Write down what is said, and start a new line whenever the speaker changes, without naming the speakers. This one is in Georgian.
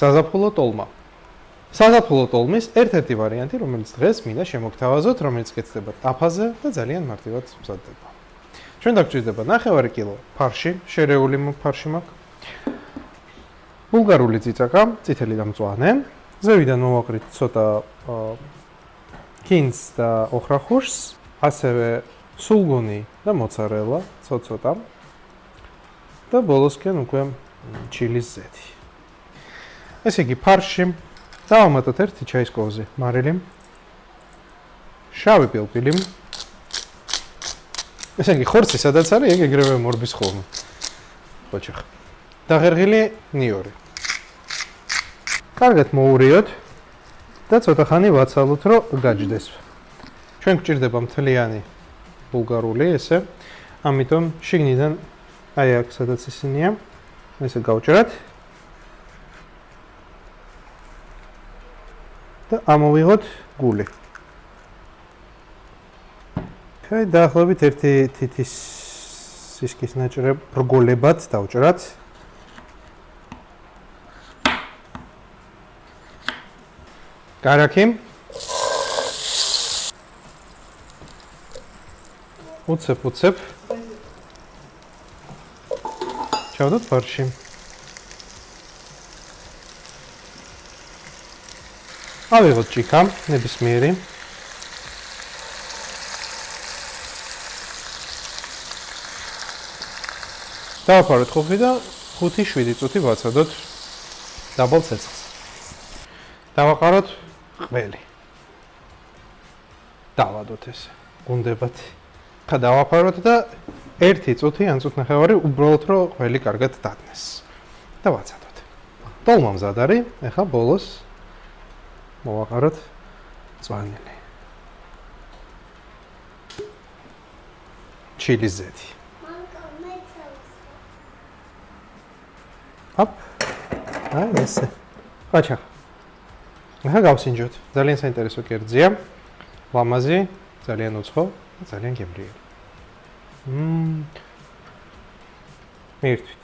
საზაფხულო ტოლმა. საზაფხულო ტოლმის ერთ-ერთი ვარიანტი, რომელიც დღეს მინდა შემოგთავაზოთ, რომელიც კეთდება ტაფაზე და ძალიან მარტივად მზადდება. ჩვენ დაგჭირდება 9 კილო ფარში, შერეული ფარში მაქვს. ბულგარული წიწაკა, წითელი და მწვანე. ზევიდან მოვაკრით ცოტა კინს და ოხრახუშს, ასევე სულგუნი და მოცარელა, ცოტა. და ბოლოსკენ უკვე ჩილის ზეთი. ესე იგი ფარში დავამატოთ ერთი ჩაის კოვზი მარილი, შავი პილპილი. ესე იგი ხორცი სადაც არის, ეგ ეგრევე მორბის ხოლმე. ოჩახ. დაღერღილი ნიორი. კარგად მოურიოთ და ცოტა ხანი ვაცალოთ, რომ გაჯდეს. ჩვენ გვჭირდება მთლიანი ბულგარული ესე, ამიტომ შიგნიდან აი აქ სადაც ისინია, ესე გავჭრათ. და ამოვიღოთ გული. აი დაახლოებით ერთი თითის სისქის ნაჭრებ რგოლებად დავჭრათ. კარაქი. უცებ. ჩავდოთ ფარში. ავიღოთ ჭიქა, ნებისმიერი. დავაფაროთ ხოხი და 5-7 წუთი ვაცადოთ დაბალ ცეცხლს. დავაყაროთ ყველი. დავადოთ ესე, გუნდებათ. ხა დავაფაროთ და 1 წუთი ან წუთნახევარი უბრალოდ რომ ყველი კარგად დადნეს. და ვაცადოთ. ტოლმა მზად არის, ეხლა ბოლოს მოვაყაროთ მწვანილი. ჩილის ზეთი. აპ. აი ესე. აჩა. ახლა გავსინჯოთ. ძალიან საინტერესო კერძია. ლამაზი, ძალიან უცხო და ძალიან გემრიელი. მირთვით.